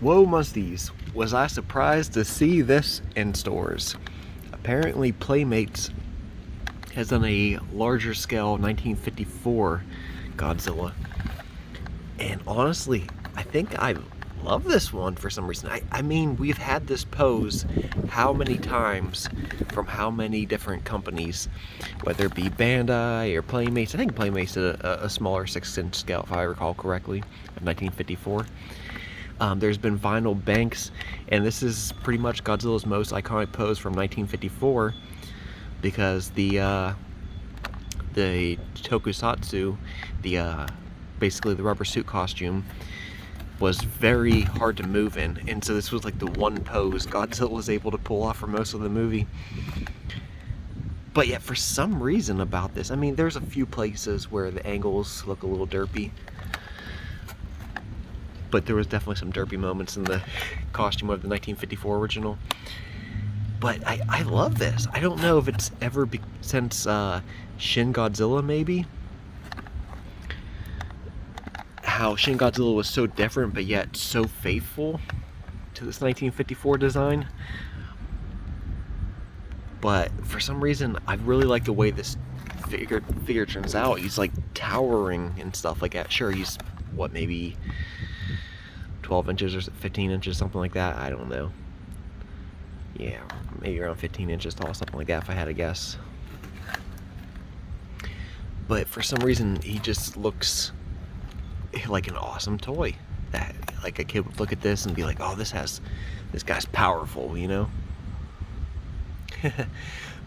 Whoa musties, was I surprised to see this in stores. Apparently Playmates has done a larger scale 1954 Godzilla. And honestly, I think I love this one for some reason. I mean, we've had this pose how many times from how many different companies, whether it be Bandai or Playmates. I think Playmates did a smaller 6-inch scale, if I recall correctly, of 1954. There's been vinyl banks, and this is pretty much Godzilla's most iconic pose from 1954 because the tokusatsu, basically the rubber suit costume, was very hard to move in, and so this was like the one pose Godzilla was able to pull off for most of the movie. But yet, for some reason about this, I mean, there's a few places where the angles look a little derpy, but there was definitely some derpy moments in the costume of the 1954 original. But I love this. I don't know if it's ever since Shin Godzilla, maybe, how Shin Godzilla was so different but yet so faithful to this 1954 design. But for some reason, I really like the way this figure turns out. He's like towering and stuff like that. Sure, he's what, maybe 12 inches or 15 inches, something like that. I don't know. Yeah, maybe around 15 inches tall, something like that, if I had to guess. But for some reason, he just looks like an awesome toy. That, like, a kid would look at this and be like, oh, this guy's powerful, you know?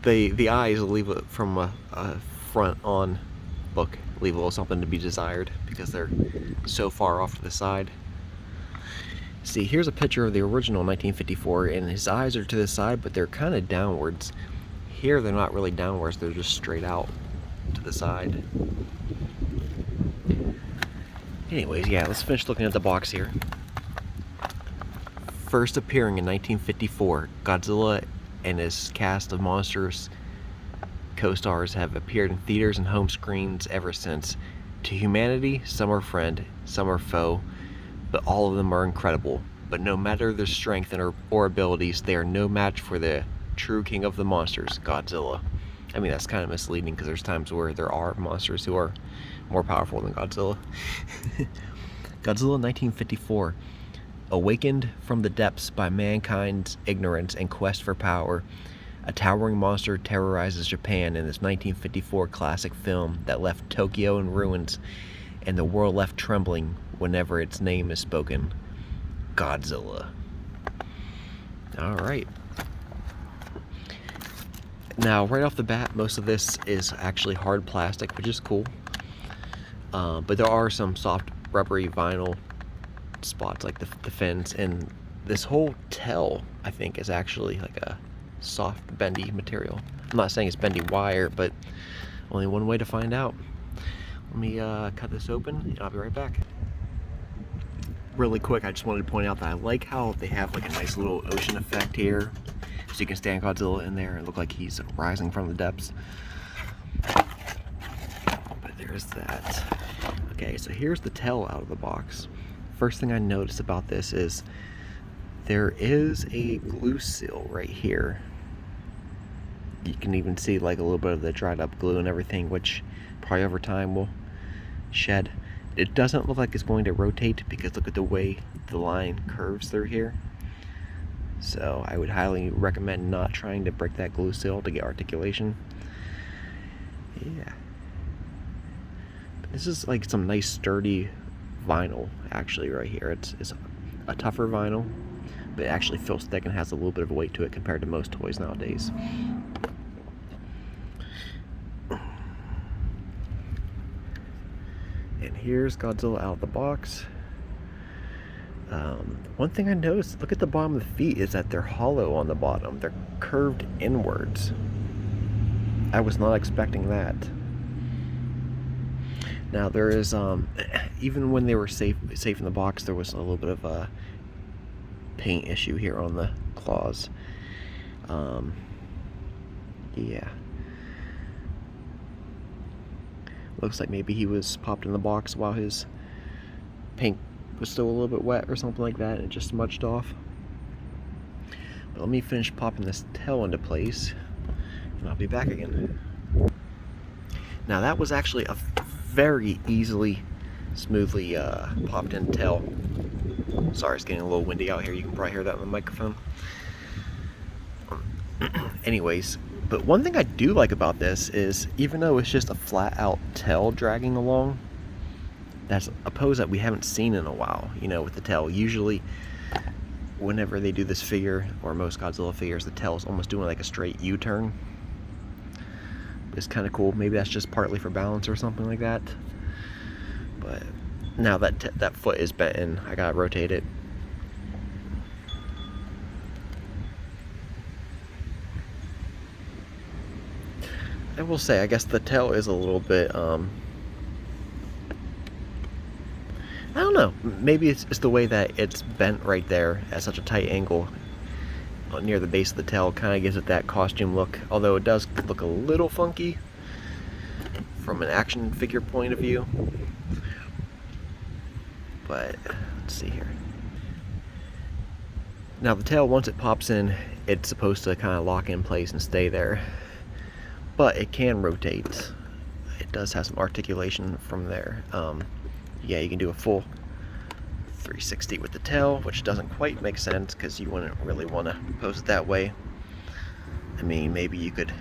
The eyes leave it from a front on look, leave a little something to be desired because they're so far off to the side. See, here's a picture of the original 1954, and his eyes are to the side, but they're kind of downwards. Here, they're not really downwards, they're just straight out to the side. Anyways, yeah, let's finish looking at the box here. First appearing in 1954, Godzilla and his cast of monsters co-stars have appeared in theaters and home screens ever since. To humanity, some are friend, some are foe, but all of them are incredible. But no matter their strength or abilities, they are no match for the true king of the monsters, Godzilla. I mean, that's kind of misleading because there's times where there are monsters who are more powerful than Godzilla. Godzilla 1954. Awakened from the depths by mankind's ignorance and quest for power, a towering monster terrorizes Japan in this 1954 classic film that left Tokyo in ruins and the world left trembling whenever its name is spoken. Godzilla. Alright. Now, right off the bat, most of this is actually hard plastic, which is cool. But there are some soft, rubbery vinyl spots, like the fins, and this whole tail, I think, is actually like a soft, bendy material. I'm not saying it's bendy wire, but only one way to find out. Let me cut this open, and I'll be right back. Really quick, I just wanted to point out that I like how they have like a nice little ocean effect here, so you can stand Godzilla in there and look like he's rising from the depths. But there's that. Okay, so here's the tail out of the box. First thing I noticed about this is there is a glue seal right here. You can even see like a little bit of the dried up glue and everything, which probably over time will shed. It doesn't look like it's going to rotate because look at the way the line curves through here. So I would highly recommend not trying to break that glue seal to get articulation. Yeah. But this is like some nice sturdy vinyl actually right here. It's a tougher vinyl, but it actually feels thick and has a little bit of weight to it compared to most toys nowadays. And here's Godzilla out of the box. One thing I noticed, look at the bottom of the feet, is that they're hollow on the bottom. They're curved inwards. I was not expecting that. Now there is, even when they were safe in the box, there was a little bit of a paint issue here on the claws. Yeah. Looks like maybe he was popped in the box while his paint was still a little bit wet or something like that, and it just smudged off. But let me finish popping this tail into place, and I'll be back again. Now that was actually a very easily, smoothly popped in tail. Sorry, it's getting a little windy out here. You can probably hear that on the microphone. Anyways, but one thing I do like about this is, even though it's just a flat out tail dragging along, that's a pose that we haven't seen in a while, you know, with the tail. Usually, whenever they do this figure, or most Godzilla figures, the tail is almost doing like a straight U-turn. It's kind of cool. Maybe that's just partly for balance or something like that. But now that that foot is bent in, I gotta rotate it. I will say, I guess the tail is a little bit, I don't know, maybe it's the way that it's bent right there at such a tight angle near the base of the tail, kind of gives it that costume look, although it does look a little funky from an action figure point of view. But let's see here. Now the tail, once it pops in, it's supposed to kind of lock in place and stay there, but it can rotate. It does have some articulation from there. Yeah, you can do a full 360 with the tail, which doesn't quite make sense because you wouldn't really want to pose it that way. I mean, maybe you could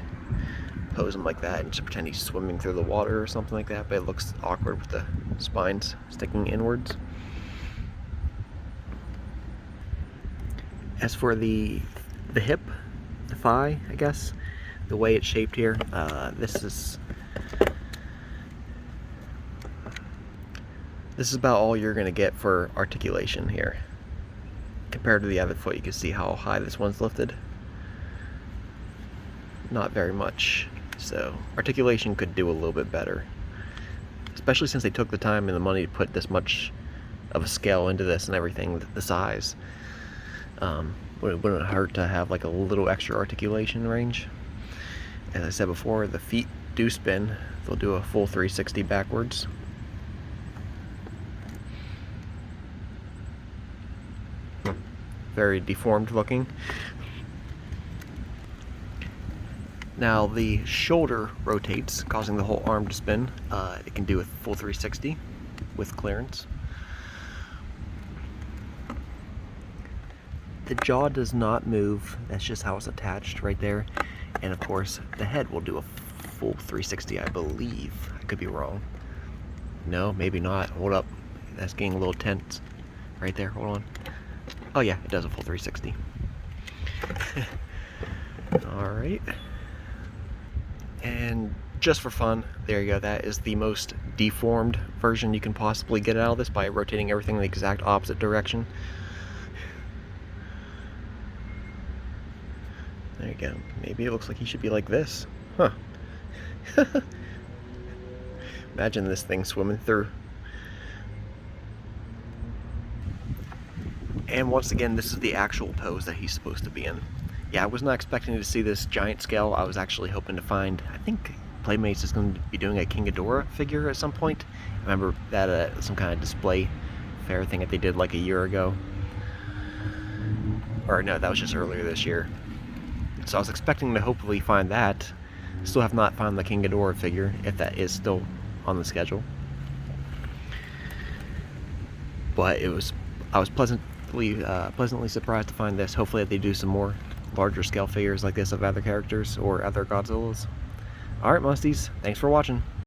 pose him like that and just pretend he's swimming through the water or something like that, but it looks awkward with the spines sticking inwards. As for the hip, the thigh, I guess, the way it's shaped here, this is about all you're going to get for articulation here. Compared to the other foot, you can see how high this one's lifted. Not very much. So articulation could do a little bit better. Especially since they took the time and the money to put this much of a scale into this and everything, the size. Wouldn't hurt to have like a little extra articulation range. As I said before, the feet do spin. They'll do a full 360 backwards. Very deformed looking. Now the shoulder rotates, causing the whole arm to spin. It can do a full 360 with clearance. The jaw does not move, that's just how it's attached right there. And of course, the head will do a full 360, I believe. I could be wrong. No, maybe not. Hold up. That's getting a little tense right there. Hold on. Oh yeah, it does a full 360. Alright. And just for fun, there you go. That is the most deformed version you can possibly get out of this by rotating everything in the exact opposite direction. There you go. Maybe it looks like he should be like this. Huh. Imagine this thing swimming through. And once again, this is the actual pose that he's supposed to be in. Yeah, I was not expecting to see this giant scale. I was actually hoping to find, I think Playmates is going to be doing a King Ghidorah figure at some point. I remember that at some kind of display fair thing that they did like a year ago. Or no, that was just earlier this year. So I was expecting to hopefully find that. Still have not found the King Ghidorah figure, if that is still on the schedule. But I was pleasantly surprised to find this. Hopefully they do some more larger scale figures like this of other characters or other Godzillas. Alright, Musties, thanks for watching.